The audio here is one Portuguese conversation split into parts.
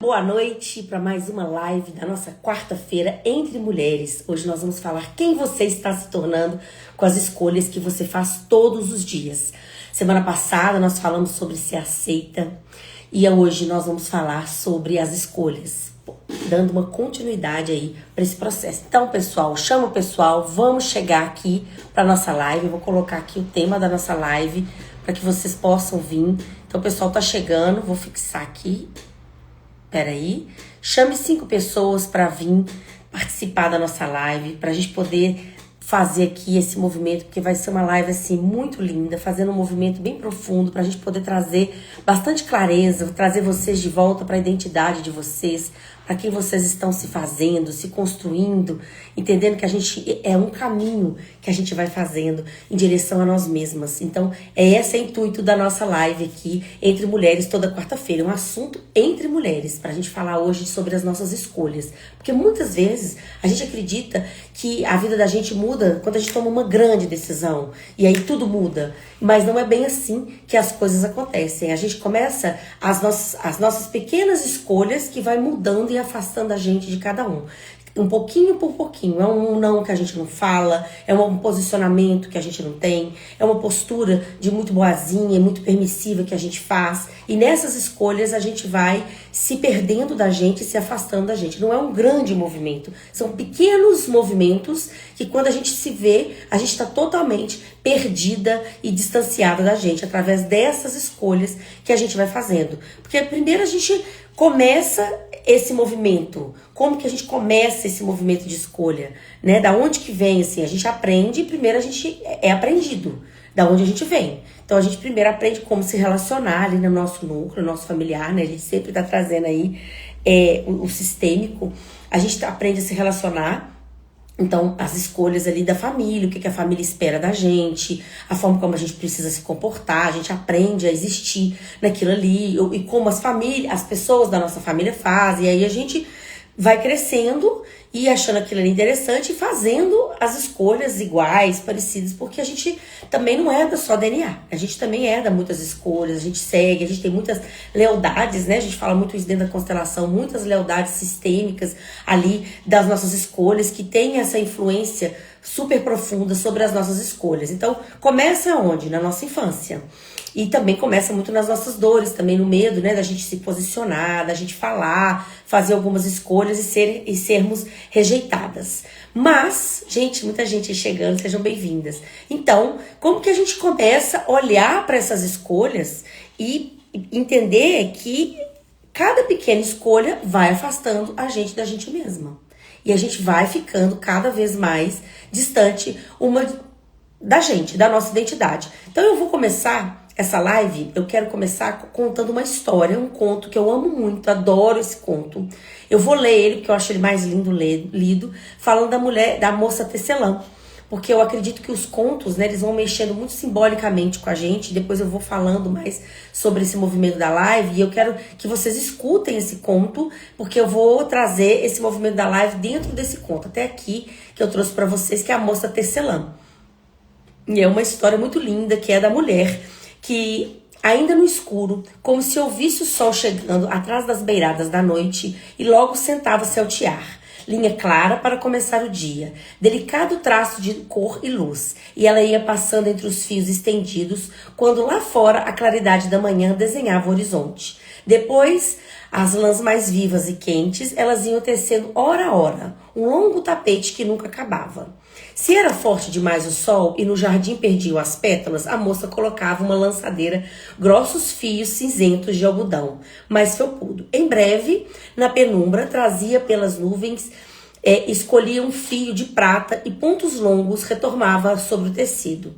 Boa noite para mais uma live da nossa quarta-feira entre mulheres. Hoje nós vamos falar quem você está se tornando com as escolhas que você faz todos os dias. Semana passada nós falamos sobre ser aceita e hoje nós vamos falar sobre as escolhas, dando uma continuidade aí para esse processo. Então, pessoal, chama o pessoal, vamos chegar aqui para nossa live. Eu vou colocar aqui o tema da nossa live para que vocês possam vir. Então, o pessoal tá chegando, vou fixar aqui. Peraí, chame 5 pessoas para vir participar da nossa live, para a gente poder fazer aqui esse movimento, porque vai ser uma live assim muito linda, fazendo um movimento bem profundo, para a gente poder trazer bastante clareza, trazer vocês de volta para a identidade de vocês, para quem vocês estão se fazendo, se construindo, entendendo que a gente é um caminho que a gente vai fazendo em direção a nós mesmas. Então, esse é o intuito da nossa live aqui, Entre Mulheres, toda quarta-feira. Um assunto entre mulheres, para a gente falar hoje sobre as nossas escolhas. Porque muitas vezes a gente acredita que a vida da gente muda quando a gente toma uma grande decisão. E aí tudo muda. Mas não é bem assim que as coisas acontecem. A gente começa as nossas pequenas escolhas que vai mudando e afastando a gente de cada um. Um pouquinho por pouquinho. É um não que a gente não fala, é um posicionamento que a gente não tem, é uma postura de muito boazinha, muito permissiva que a gente faz. E nessas escolhas a gente vai se perdendo da gente, se afastando da gente. Não é um grande movimento, são pequenos movimentos que quando a gente se vê, a gente está totalmente perdida e distanciada da gente, através dessas escolhas que a gente vai fazendo. Porque primeiro a gente começa esse movimento. Como que a gente começa esse movimento de escolha, né? Da onde que vem, assim? A gente aprende e primeiro a gente é aprendido. Da onde a gente vem. Então a gente primeiro aprende como se relacionar ali no nosso núcleo, no nosso familiar, né? A gente sempre tá trazendo aí o sistêmico. A gente aprende a se relacionar. Então, as escolhas ali da família, o que a família espera da gente, a forma como a gente precisa se comportar, a gente aprende a existir naquilo ali, e como as pessoas da nossa família fazem, e aí a gente vai crescendo e achando aquilo ali interessante e fazendo as escolhas iguais, parecidas, porque a gente também não herda só DNA, a gente também herda muitas escolhas, a gente segue, a gente tem muitas lealdades, né? A gente fala muito isso dentro da constelação, muitas lealdades sistêmicas ali das nossas escolhas que tem essa influência super profunda sobre as nossas escolhas. Então, começa onde? Na nossa infância. E também começa muito nas nossas dores, também no medo, né, da gente se posicionar, da gente falar, fazer algumas escolhas e sermos rejeitadas. Mas, gente, muita gente chegando, sejam bem-vindas. Então, como que a gente começa a olhar para essas escolhas e entender que cada pequena escolha vai afastando a gente da gente mesma. E a gente vai ficando cada vez mais distante da gente, da nossa identidade. Então eu vou começar essa live, eu quero começar contando uma história, um conto que eu amo muito, adoro esse conto. Eu vou ler ele, porque eu acho ele mais lindo lido, falando da moça tecelã. Porque eu acredito que os contos, né, eles vão mexendo muito simbolicamente com a gente. Depois eu vou falando mais sobre esse movimento da live. E eu quero que vocês escutem esse conto, porque eu vou trazer esse movimento da live dentro desse conto. Até aqui, que eu trouxe para vocês, que é a moça tecelã. E é uma história muito linda, que é da mulher que, ainda no escuro, como se ouvisse o sol chegando atrás das beiradas da noite, e logo sentava-se ao tear. Linha clara para começar o dia, delicado traço de cor e luz, e ela ia passando entre os fios estendidos, quando lá fora a claridade da manhã desenhava o horizonte. Depois, as lãs mais vivas e quentes, elas iam tecendo hora a hora, um longo tapete que nunca acabava. Se era forte demais o sol e no jardim perdiam as pétalas, a moça colocava uma lançadeira, grossos fios cinzentos de algodão, mais felpudo. Em breve, na penumbra, trazia pelas nuvens, escolhia um fio de prata e pontos longos retornava sobre o tecido.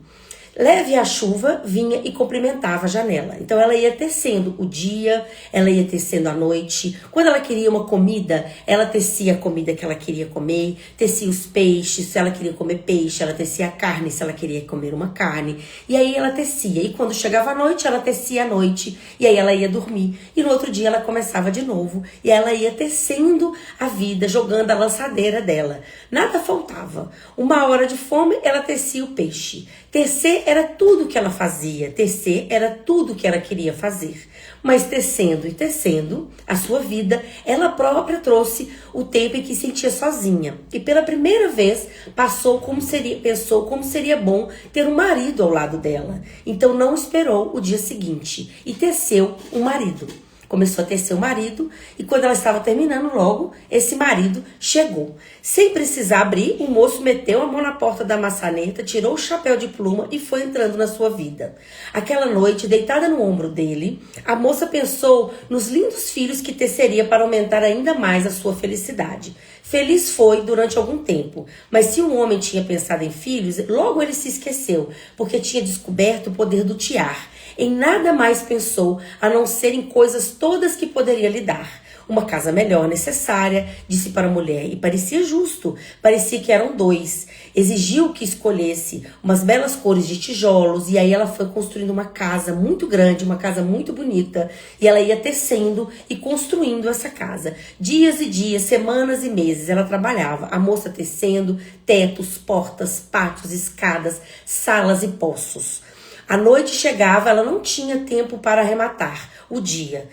Leve a chuva, vinha e cumprimentava a janela. Então ela ia tecendo o dia, ela ia tecendo a noite. Quando ela queria uma comida, ela tecia a comida que ela queria comer, tecia os peixes, se ela queria comer peixe, ela tecia a carne, se ela queria comer uma carne. E aí ela tecia. E quando chegava a noite, ela tecia a noite. E aí ela ia dormir. E no outro dia ela começava de novo. E ela ia tecendo a vida, jogando a lançadeira dela. Nada faltava. Uma hora de fome, ela tecia o peixe. Tecer era tudo que ela fazia, tecer era tudo que ela queria fazer. Mas tecendo e tecendo a sua vida, ela própria trouxe o tempo em que se sentia sozinha. E pela primeira vez pensou como seria bom ter um marido ao lado dela. Então não esperou o dia seguinte e teceu um marido. Começou a tecer o marido e quando ela estava terminando logo, esse marido chegou. Sem precisar abrir, o moço meteu a mão na porta da maçaneta, tirou o chapéu de pluma e foi entrando na sua vida. Aquela noite, deitada no ombro dele, a moça pensou nos lindos filhos que teceria para aumentar ainda mais a sua felicidade. Feliz foi durante algum tempo, mas se um homem tinha pensado em filhos, logo ele se esqueceu, porque tinha descoberto o poder do tiar. Em nada mais pensou, a não ser em coisas todas que poderia lhe dar. Uma casa melhor, necessária, disse para a mulher, e parecia justo, parecia que eram dois. Exigiu que escolhesse umas belas cores de tijolos, e aí ela foi construindo uma casa muito grande, uma casa muito bonita, e ela ia tecendo e construindo essa casa. Dias e dias, semanas e meses, ela trabalhava, a moça tecendo tetos, portas, pátios, escadas, salas e poços. A noite chegava, ela não tinha tempo para arrematar o dia.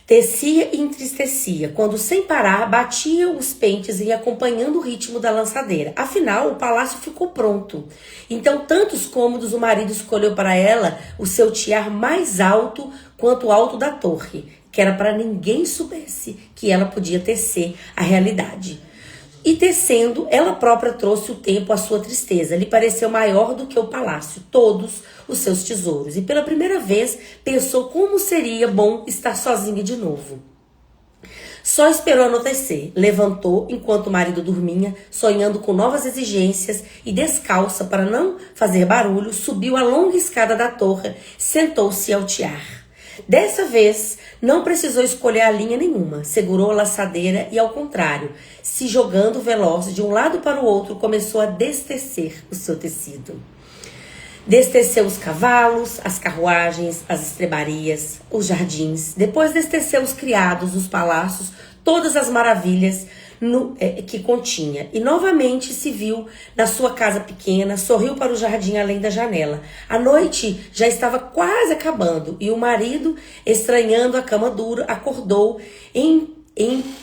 Tecia e entristecia, quando sem parar batia os pentes e ia acompanhando o ritmo da lançadeira. Afinal, o palácio ficou pronto. Então, tantos cômodos, o marido escolheu para ela o seu tiar mais alto quanto o alto da torre, que era para ninguém soubesse que ela podia tecer a realidade. E tecendo, ela própria trouxe o tempo à sua tristeza. Lhe pareceu maior do que o palácio, todos os seus tesouros. E pela primeira vez pensou como seria bom estar sozinha de novo. Só esperou anoitecer. Levantou enquanto o marido dormia, sonhando com novas exigências, e descalça para não fazer barulho, subiu a longa escada da torre, sentou-se ao tiar. Dessa vez, não precisou escolher a linha nenhuma, segurou a laçadeira e, ao contrário, se jogando veloz de um lado para o outro, começou a destecer o seu tecido. Desteceu os cavalos, as carruagens, as estrebarias, os jardins, depois desteceu os criados, os palácios, todas as maravilhas que continha. E novamente se viu na sua casa pequena, sorriu para o jardim além da janela. A noite já estava quase acabando e o marido, estranhando a cama dura, acordou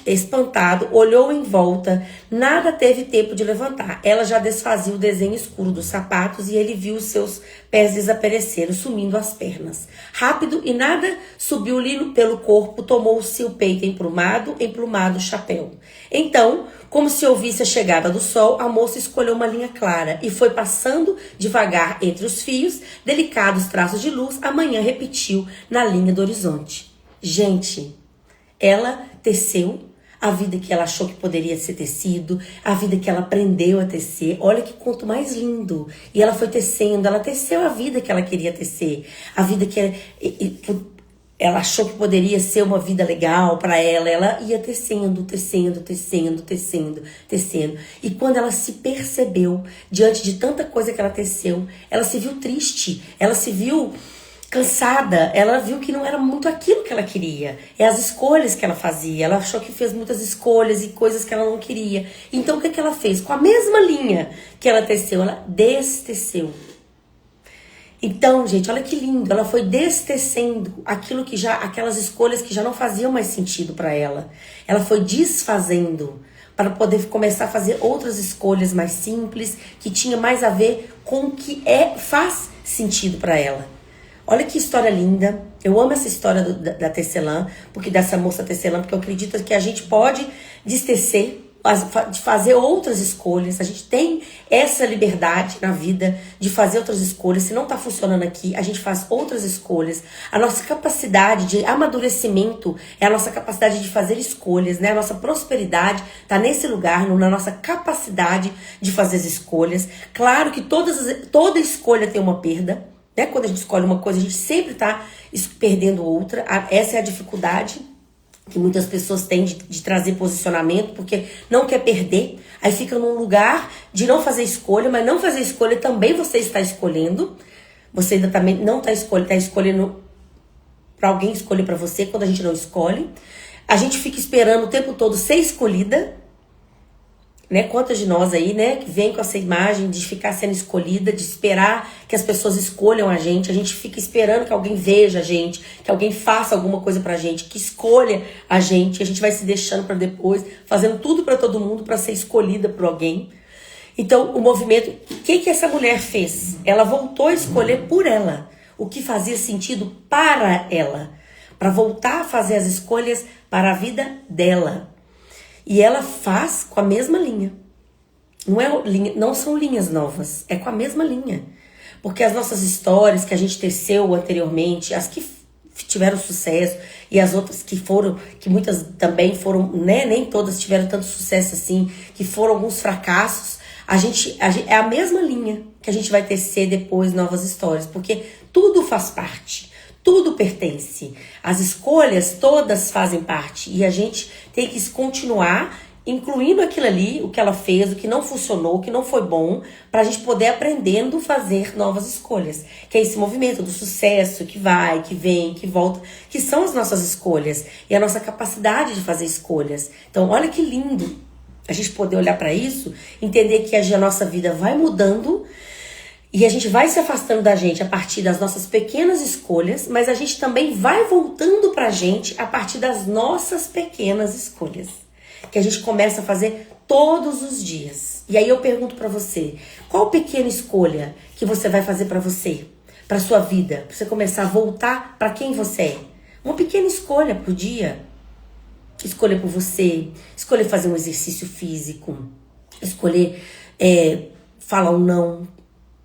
espantado, olhou em volta, nada teve tempo de levantar. Ela já desfazia o desenho escuro dos sapatos e ele viu os seus pés desaparecerem, sumindo as pernas. Rápido e nada subiu-lhe pelo corpo, tomou-se o peito emplumado o chapéu. Então, como se ouvisse a chegada do sol, a moça escolheu uma linha clara e foi passando devagar entre os fios, delicados traços de luz, a manhã repetiu na linha do horizonte. Gente, ela teceu a vida que ela achou que poderia ser tecido, a vida que ela aprendeu a tecer. Olha que conto mais lindo. E ela foi tecendo, ela teceu a vida que ela queria tecer, a vida que ela achou que poderia ser uma vida legal para ela. Ela ia tecendo, tecendo, tecendo, tecendo, tecendo. E quando ela se percebeu, diante de tanta coisa que ela teceu, ela se viu triste, ela se viu cansada, ela viu que não era muito aquilo que ela queria. É as escolhas que ela fazia. Ela achou que fez muitas escolhas e coisas que ela não queria. Então o que ela fez? Com a mesma linha que ela teceu, ela desteceu. Então, gente, olha que lindo. Ela foi destecendo aquelas escolhas que já não faziam mais sentido para ela. Ela foi desfazendo para poder começar a fazer outras escolhas mais simples, que tinha mais a ver com o que faz sentido para ela. Olha que história linda. Eu amo essa história da tecelã, dessa moça tecelã, porque eu acredito que a gente pode destecer, de fazer outras escolhas. A gente tem essa liberdade na vida de fazer outras escolhas. Se não está funcionando aqui, a gente faz outras escolhas. A nossa capacidade de amadurecimento é a nossa capacidade de fazer escolhas, né? A nossa prosperidade está nesse lugar, na nossa capacidade de fazer as escolhas. Claro que toda escolha tem uma perda. Quando a gente escolhe uma coisa, a gente sempre está perdendo outra. Essa é a dificuldade que muitas pessoas têm de trazer posicionamento, porque não quer perder. Aí fica num lugar de não fazer escolha, mas não fazer escolha também você está escolhendo. Você ainda também não está escolhendo para alguém escolher para você quando a gente não escolhe. A gente fica esperando o tempo todo ser escolhida. né? Quantas de nós aí, né, que vem com essa imagem de ficar sendo escolhida, de esperar que as pessoas escolham a gente fica esperando que alguém veja a gente, que alguém faça alguma coisa pra gente, que escolha a gente vai se deixando pra depois, fazendo tudo pra todo mundo pra ser escolhida por alguém. Então, o movimento, o que essa mulher fez? Ela voltou a escolher por ela, o que fazia sentido para ela, para voltar a fazer as escolhas para a vida dela. E ela faz com a mesma linha. Não são linhas novas, é com a mesma linha. Porque as nossas histórias que a gente teceu anteriormente, as que tiveram sucesso e as outras que muitas também foram, né, nem todas tiveram tanto sucesso assim, que foram alguns fracassos, é a mesma linha que a gente vai tecer depois novas histórias, porque tudo faz parte. Tudo pertence. As escolhas todas fazem parte. E a gente tem que continuar incluindo aquilo ali, o que ela fez, o que não funcionou, o que não foi bom, para a gente poder aprendendo fazer novas escolhas. Que é esse movimento do sucesso que vai, que vem, que volta, que são as nossas escolhas. E a nossa capacidade de fazer escolhas. Então, olha que lindo a gente poder olhar para isso, entender que a nossa vida vai mudando. E a gente vai se afastando da gente a partir das nossas pequenas escolhas, mas a gente também vai voltando pra gente a partir das nossas pequenas escolhas, que a gente começa a fazer todos os dias. E aí eu pergunto pra você, qual pequena escolha que você vai fazer pra você, pra sua vida, pra você começar a voltar pra quem você é? Uma pequena escolha por dia. Escolher por você, escolher fazer um exercício físico, escolher falar um não,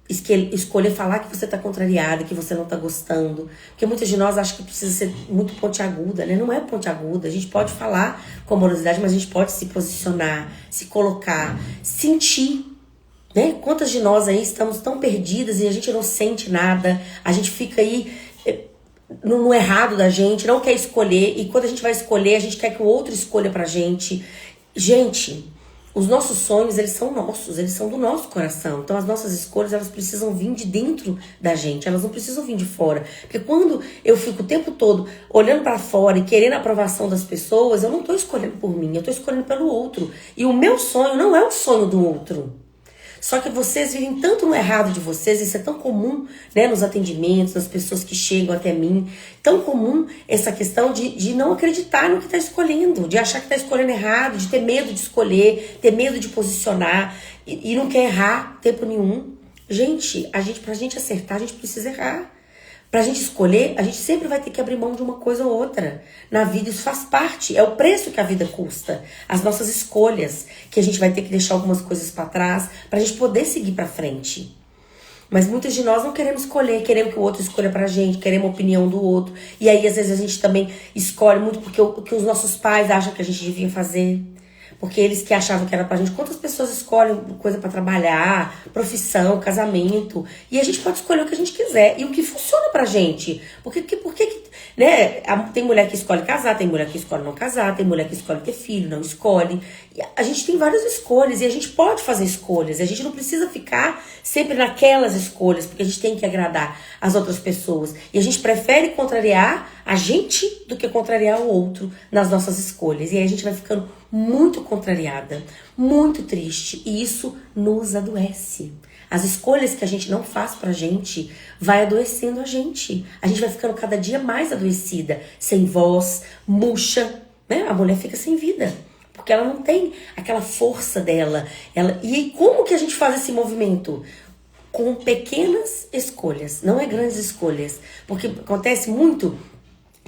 escolher falar que você tá contrariada, que você não tá gostando. Porque muitas de nós acham que precisa ser muito pontiaguda, né? Não é pontiaguda. A gente pode falar com amorosidade, mas a gente pode se posicionar, se colocar, sentir, né? Quantas de nós aí estamos tão perdidas e a gente não sente nada, a gente fica aí no errado da gente, não quer escolher, e quando a gente vai escolher, a gente quer que o outro escolha pra gente. Gente, os nossos sonhos, eles são nossos, eles são do nosso coração. Então as nossas escolhas, elas precisam vir de dentro da gente, elas não precisam vir de fora. Porque quando eu fico o tempo todo olhando pra fora e querendo a aprovação das pessoas, eu não tô escolhendo por mim, eu tô escolhendo pelo outro. E o meu sonho não é o sonho do outro. Só que vocês vivem tanto no errado de vocês, isso é tão comum, né, nos atendimentos, nas pessoas que chegam até mim, tão comum essa questão de não acreditar no que está escolhendo, de achar que está escolhendo errado, de ter medo de escolher, ter medo de posicionar e não quer errar tempo nenhum. Gente, pra gente acertar, a gente precisa errar. Pra gente escolher, a gente sempre vai ter que abrir mão de uma coisa ou outra. Na vida isso faz parte, é o preço que a vida custa. As nossas escolhas, que a gente vai ter que deixar algumas coisas pra trás pra gente poder seguir pra frente. Mas muitas de nós não queremos escolher, queremos que o outro escolha pra gente, queremos a opinião do outro. E aí às vezes a gente também escolhe muito porque o que os nossos pais acham que a gente devia fazer. Porque eles que achavam que era pra gente. Quantas pessoas escolhem coisa pra trabalhar, profissão, casamento. E a gente pode escolher o que a gente quiser. E o que funciona pra gente. Porque né? Tem mulher que escolhe casar, tem mulher que escolhe não casar, tem mulher que escolhe ter filho, não escolhe. E a gente tem várias escolhas. E a gente pode fazer escolhas. E a gente não precisa ficar sempre naquelas escolhas. Porque a gente tem que agradar as outras pessoas. E a gente prefere contrariar a gente do que contrariar o outro nas nossas escolhas. E aí a gente vai ficando muito contrariada, muito triste, e isso nos adoece. As escolhas que a gente não faz pra gente vai adoecendo a gente. A gente vai ficando cada dia mais adoecida, sem voz, murcha, né? A mulher fica sem vida, porque ela não tem aquela força dela. E como que a gente faz esse movimento? Com pequenas escolhas, não é grandes escolhas. Porque acontece muito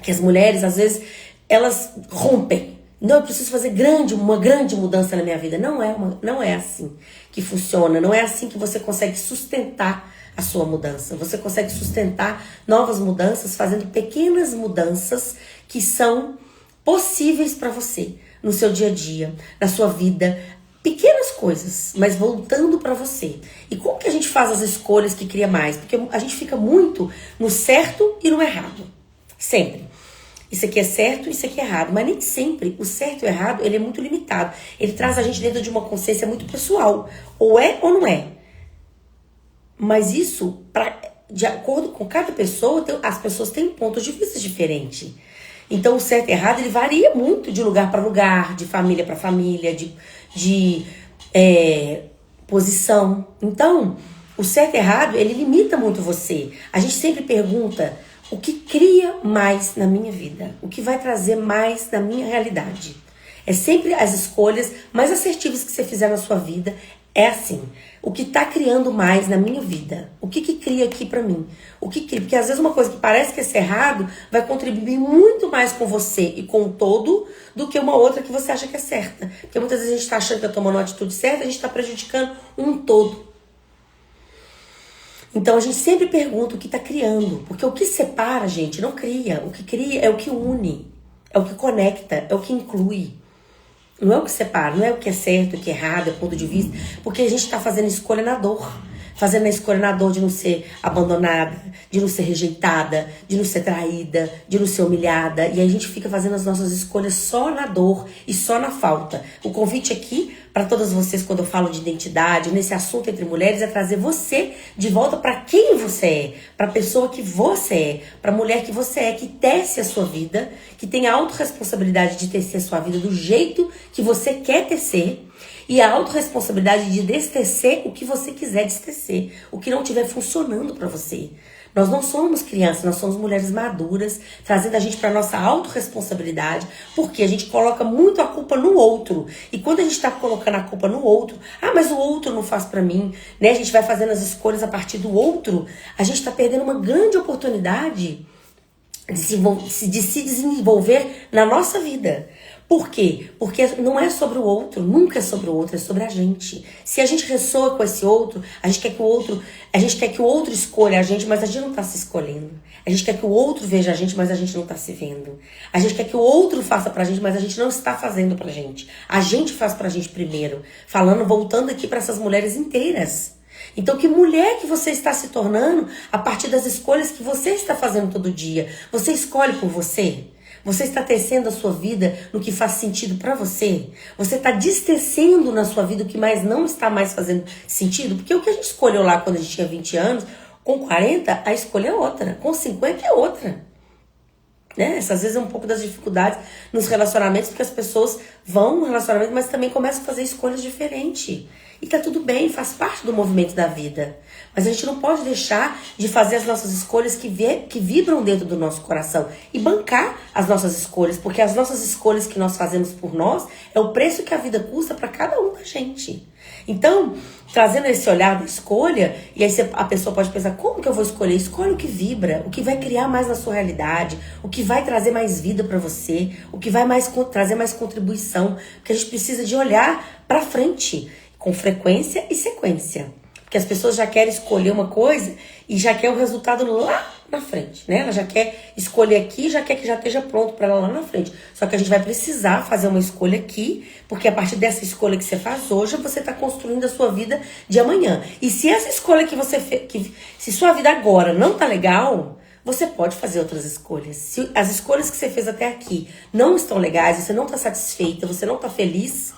que as mulheres, às vezes, elas rompem. Não, eu preciso fazer uma grande mudança na minha vida. Não é assim que funciona. Não é assim que você consegue sustentar a sua mudança. Você consegue sustentar novas mudanças fazendo pequenas mudanças que são possíveis para você no seu dia a dia, na sua vida. Pequenas coisas, mas voltando para você. E como que a gente faz as escolhas que cria mais? Porque a gente fica muito no certo e no errado. Sempre. Isso aqui é certo, isso aqui é errado. Mas nem sempre o certo e o errado, ele é muito limitado. Ele traz a gente dentro de uma consciência muito pessoal. Ou é ou não é. Mas isso, de acordo com cada pessoa, as pessoas têm pontos de vista diferentes. Então o certo e errado, ele varia muito de lugar para lugar, de família para família, de posição. Então, o certo e errado, ele limita muito você. A gente sempre pergunta o que cria mais na minha vida, o que vai trazer mais na minha realidade. É sempre as escolhas mais assertivas que você fizer na sua vida. É assim, o que está criando mais na minha vida? O que cria aqui pra mim? O que cria? Porque às vezes uma coisa que parece que é errado vai contribuir muito mais com você e com o todo do que uma outra que você acha que é certa. Porque muitas vezes a gente está achando que está tomando uma atitude certa, a gente está prejudicando um todo. Então a gente sempre pergunta o que está criando. Porque o que separa, gente, não cria. O que cria é o que une, é o que conecta, é o que inclui. Não é o que separa, não é o que é certo, o que é errado, é ponto de vista. Porque a gente está fazendo escolha na dor. Fazendo a escolha na dor de não ser abandonada, de não ser rejeitada, de não ser traída, de não ser humilhada. E aí a gente fica fazendo as nossas escolhas só na dor e só na falta. O convite aqui, para todas vocês, quando eu falo de identidade, nesse assunto entre mulheres, é trazer você de volta para quem você é, para a pessoa que você é, para a mulher que você é, que tece a sua vida, que tem a autorresponsabilidade de tecer a sua vida do jeito que você quer tecer. E a autorresponsabilidade de destecer o que você quiser destecer, o que não estiver funcionando para você. Nós não somos crianças, nós somos mulheres maduras, trazendo a gente para nossa autorresponsabilidade, porque a gente coloca muito a culpa no outro. E quando a gente está colocando a culpa no outro, mas o outro não faz para mim, né? A gente vai fazendo as escolhas a partir do outro, a gente está perdendo uma grande oportunidade de se desenvolver na nossa vida. Por quê? Porque não é sobre o outro, nunca é sobre o outro, é sobre a gente. Se a gente ressoa com esse outro, a gente quer que o outro escolha a gente, mas a gente não está se escolhendo. A gente quer que o outro veja a gente, mas a gente não está se vendo. A gente quer que o outro faça pra gente, mas a gente não está fazendo pra gente. A gente faz pra gente primeiro. Voltando aqui para essas mulheres inteiras. Então, que mulher que você está se tornando a partir das escolhas que você está fazendo todo dia? Você escolhe por você? Você está tecendo a sua vida no que faz sentido para você? Você está destecendo na sua vida o que mais não está mais fazendo sentido? Porque o que a gente escolheu lá quando a gente tinha 20 anos, com 40, a escolha é outra. Com 50 é outra. Né? Às vezes é um pouco das dificuldades nos relacionamentos, porque as pessoas vão no relacionamento, mas também começam a fazer escolhas diferentes. E tá tudo bem, faz parte do movimento da vida. Mas a gente não pode deixar de fazer as nossas escolhas que vibram dentro do nosso coração. E bancar as nossas escolhas, porque as nossas escolhas que nós fazemos por nós é o preço que a vida custa para cada um da gente. Então, trazendo esse olhar da escolha, e aí a pessoa pode pensar, como que eu vou escolher? Escolhe o que vibra, o que vai criar mais na sua realidade, o que vai trazer mais vida para você, o que vai trazer mais contribuição. Porque a gente precisa de olhar para frente, com frequência e sequência. Porque as pessoas já querem escolher uma coisa e já quer o resultado lá na frente, né? Ela já quer escolher aqui, já quer que já esteja pronto para ela lá na frente. Só que a gente vai precisar fazer uma escolha aqui, porque a partir dessa escolha que você faz hoje, você está construindo a sua vida de amanhã. E se essa escolha que você fez, se sua vida agora não tá legal, você pode fazer outras escolhas. Se as escolhas que você fez até aqui não estão legais, você não está satisfeita, você não está feliz,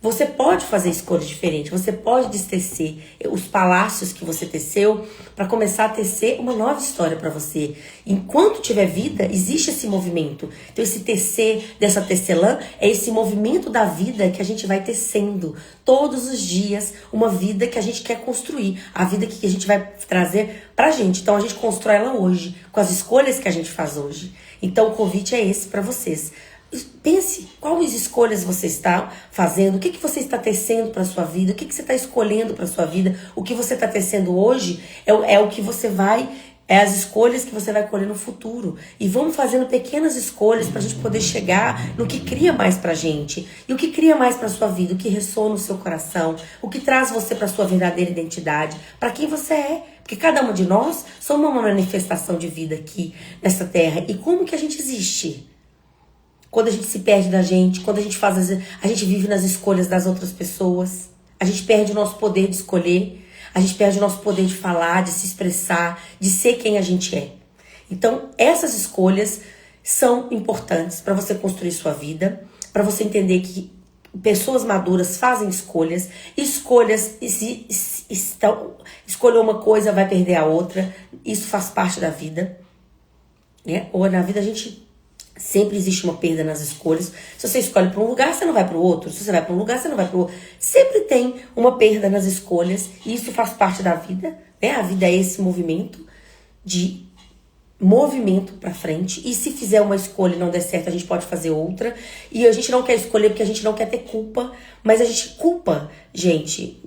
você pode fazer escolhas diferentes, você pode destecer os palácios que você teceu para começar a tecer uma nova história para você. Enquanto tiver vida, existe esse movimento. Então esse tecer dessa tecelã é esse movimento da vida que a gente vai tecendo todos os dias, uma vida que a gente quer construir, a vida que a gente vai trazer pra gente. Então a gente constrói ela hoje, com as escolhas que a gente faz hoje. Então o convite é esse para vocês. Pense quais escolhas você está fazendo, o que você está tecendo para a sua vida, o que você está escolhendo para a sua vida, o que você está tecendo hoje é o que você vai, é as escolhas que você vai colher no futuro. E vamos fazendo pequenas escolhas para a gente poder chegar no que cria mais para a gente. E o que cria mais para a sua vida, o que ressoa no seu coração, o que traz você para a sua verdadeira identidade, para quem você é. Porque cada uma de nós somos uma manifestação de vida aqui nessa terra. E como que a gente existe? Quando a gente se perde da gente, quando a gente vive nas escolhas das outras pessoas, a gente perde o nosso poder de escolher, a gente perde o nosso poder de falar, de se expressar, de ser quem a gente é. Então, essas escolhas são importantes para você construir sua vida, para você entender que pessoas maduras fazem escolhas, escolher uma coisa vai perder a outra, isso faz parte da vida, né? Ou na vida a gente Sempre existe uma perda nas escolhas. Se você escolhe para um lugar, você não vai para o outro. Se você vai para um lugar, você não vai para o outro. Sempre tem uma perda nas escolhas. E isso faz parte da vida, né? A vida é esse movimento de movimento para frente. E se fizer uma escolha e não der certo, a gente pode fazer outra. E a gente não quer escolher porque a gente não quer ter culpa. Mas a gente culpa, gente,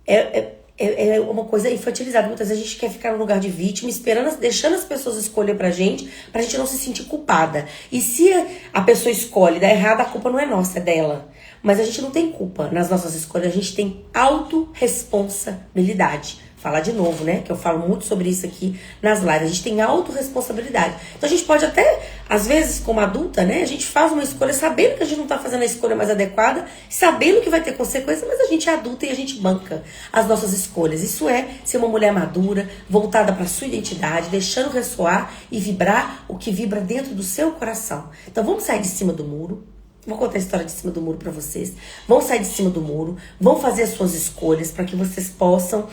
é uma coisa infantilizada. Muitas vezes a gente quer ficar no lugar de vítima, esperando, deixando as pessoas escolher pra gente não se sentir culpada. E se a pessoa escolhe dar errado, a culpa não é nossa, é dela. Mas a gente não tem culpa nas nossas escolhas, a gente tem autorresponsabilidade. Falar de novo, né? Que eu falo muito sobre isso aqui nas lives. A gente tem autorresponsabilidade. Então a gente pode até, às vezes, como adulta, né? A gente faz uma escolha sabendo que a gente não tá fazendo a escolha mais adequada, sabendo que vai ter consequência, mas a gente é adulta e a gente banca as nossas escolhas. Isso é ser uma mulher madura, voltada para sua identidade, deixando ressoar e vibrar o que vibra dentro do seu coração. Então vamos sair de cima do muro. Vou contar a história de cima do muro para vocês. Vão sair de cima do muro, vão fazer as suas escolhas para que vocês possam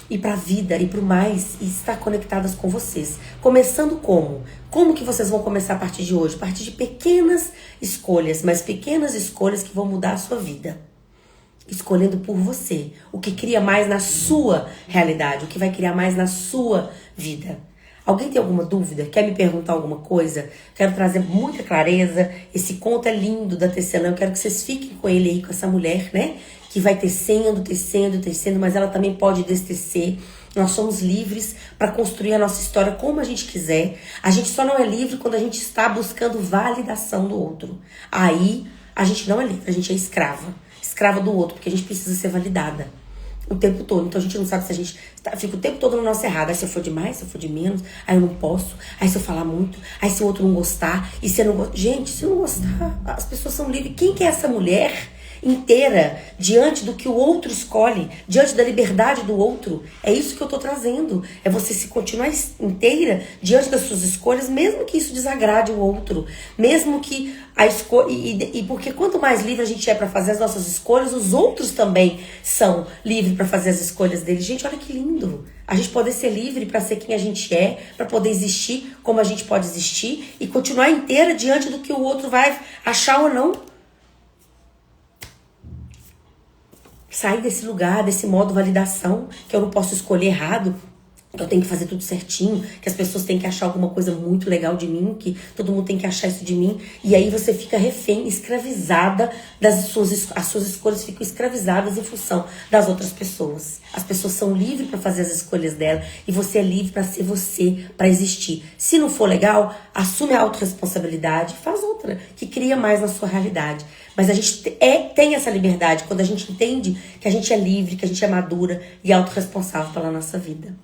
ir para a vida e para o mais e estar conectadas com vocês. Começando como? Como que vocês vão começar a partir de hoje? A partir de pequenas escolhas, mas pequenas escolhas que vão mudar a sua vida. Escolhendo por você, o que cria mais na sua realidade, o que vai criar mais na sua vida. Alguém tem alguma dúvida? Quer me perguntar alguma coisa? Quero trazer muita clareza. Esse conto é lindo da Tecelã. Eu quero que vocês fiquem com ele aí, com essa mulher, né? Que vai tecendo, mas ela também pode destecer. Nós somos livres para construir a nossa história como a gente quiser. A gente só não é livre quando a gente está buscando validação do outro. Aí a gente não é livre, a gente é escrava. Escrava do outro, porque a gente precisa ser validada o tempo todo. Então a gente não sabe se a gente fica o tempo todo no nosso errado. Aí se eu for de mais, se eu for de menos, aí eu não posso. Aí se eu falar muito, aí se o outro não gostar, e se eu não gostar. Gente, se não gostar, as pessoas são livres. Quem que é essa mulher inteira diante do que o outro escolhe, diante da liberdade do outro? É isso que eu tô trazendo. É você se continuar inteira diante das suas escolhas, mesmo que isso desagrade o outro, mesmo que a escolha, e porque quanto mais livre a gente é para fazer as nossas escolhas, os outros também são livres para fazer as escolhas deles. Gente, olha que lindo. A gente poder ser livre para ser quem a gente é, para poder existir como a gente pode existir e continuar inteira diante do que o outro vai achar ou não. Sair desse lugar, desse modo validação, que eu não posso escolher errado, que eu tenho que fazer tudo certinho, que as pessoas têm que achar alguma coisa muito legal de mim, que todo mundo tem que achar isso de mim. E aí você fica refém, escravizada as suas escolhas ficam escravizadas em função das outras pessoas. As pessoas são livres para fazer as escolhas dela e você é livre para ser você, para existir. Se não for legal, assume a autorresponsabilidade, faz outra, que cria mais na sua realidade. Mas a gente tem essa liberdade quando a gente entende que a gente é livre, que a gente é madura e autorresponsável pela nossa vida.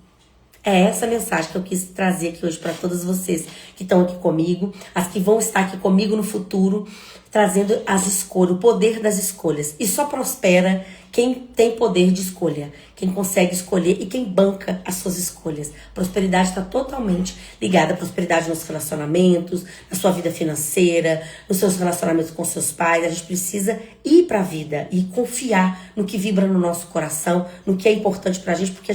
É essa mensagem que eu quis trazer aqui hoje para todas vocês que estão aqui comigo, as que vão estar aqui comigo no futuro, trazendo as escolhas, o poder das escolhas. E só prospera quem tem poder de escolha, quem consegue escolher e quem banca as suas escolhas. Prosperidade está totalmente ligada à prosperidade nos relacionamentos, na sua vida financeira, nos seus relacionamentos com seus pais. A gente precisa ir para a vida e confiar no que vibra no nosso coração, no que é importante para a gente, porque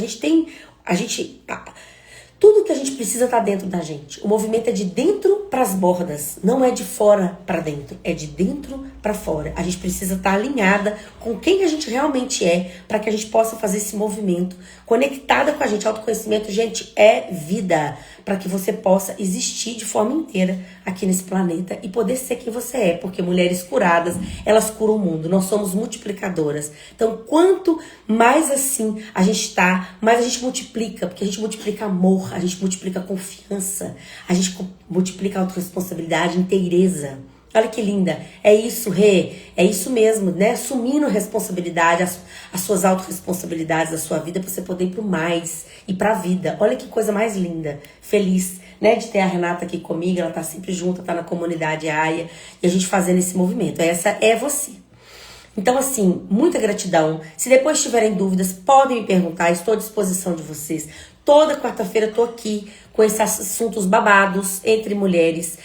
tudo que a gente precisa está dentro da gente. O movimento é de dentro para as bordas, não é de fora para dentro, é de dentro para fora. A gente precisa estar alinhada com quem a gente realmente é, para que a gente possa fazer esse movimento, conectada com a gente. Autoconhecimento, gente, é vida, para que você possa existir de forma inteira aqui nesse planeta e poder ser quem você é, porque mulheres curadas, elas curam o mundo. Nós somos multiplicadoras. Então, quanto mais assim a gente tá, mais a gente multiplica, porque a gente multiplica amor, a gente multiplica confiança, a gente multiplica autorresponsabilidade, inteireza. Olha que linda. É isso, Rê. É isso mesmo, né? Assumindo responsabilidade, as suas autorresponsabilidades da sua vida, pra você poder ir pro mais e pra vida. Olha que coisa mais linda. Feliz, né? De ter a Renata aqui comigo. Ela tá sempre junto, tá na comunidade AIA. E a gente fazendo esse movimento. Essa é você. Então, assim, muita gratidão. Se depois tiverem dúvidas, podem me perguntar. Estou à disposição de vocês. Toda quarta-feira eu tô aqui com esses assuntos babados entre mulheres.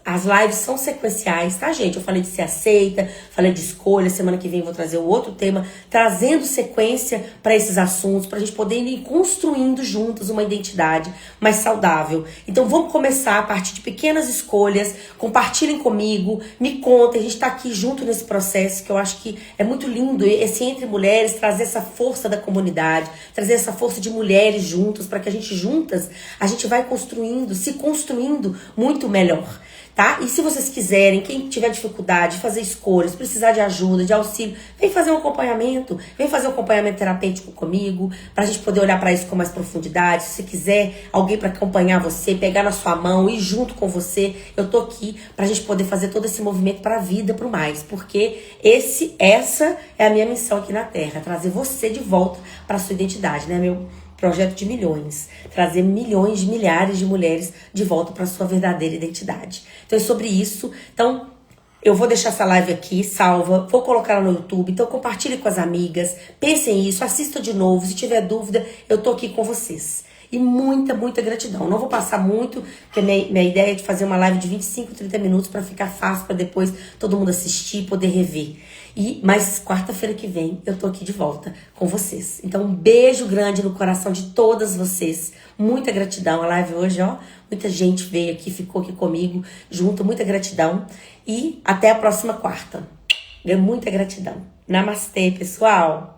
As lives são sequenciais, tá, gente? Eu falei de ser aceita, falei de escolha. Semana que vem eu vou trazer um outro tema, trazendo sequência para esses assuntos, pra gente poder ir construindo juntos uma identidade mais saudável. Então vamos começar a partir de pequenas escolhas. Compartilhem comigo, me contem. A gente tá aqui junto nesse processo, que eu acho que é muito lindo, esse entre mulheres, trazer essa força da comunidade, trazer essa força de mulheres juntas, para que a gente vai construindo, se construindo muito melhor. Tá? E se vocês quiserem, quem tiver dificuldade de fazer escolhas, precisar de ajuda, de auxílio, vem fazer um acompanhamento terapêutico comigo, pra gente poder olhar pra isso com mais profundidade. Se você quiser alguém pra acompanhar você, pegar na sua mão, ir junto com você, eu tô aqui pra gente poder fazer todo esse movimento pra vida, pro mais, porque essa é a minha missão aqui na Terra, trazer você de volta pra sua identidade, né, meu projeto de milhões, trazer milhões, milhares de mulheres de volta para sua verdadeira identidade. Então é sobre isso. Então eu vou deixar essa live aqui salva, vou colocar ela no YouTube, então compartilhe com as amigas, pensem nisso, assista de novo, se tiver dúvida, eu tô aqui com vocês. E muita, muita gratidão. Não vou passar muito, porque minha ideia é de fazer uma live de 25, 30 minutos para ficar fácil, para depois todo mundo assistir e poder rever. Mas quarta-feira que vem eu tô aqui de volta com vocês. Então um beijo grande no coração de todas vocês. Muita gratidão. A live hoje, ó, muita gente veio aqui, ficou aqui comigo junto. Muita gratidão. E até a próxima quarta. Muita gratidão. Namastê, pessoal.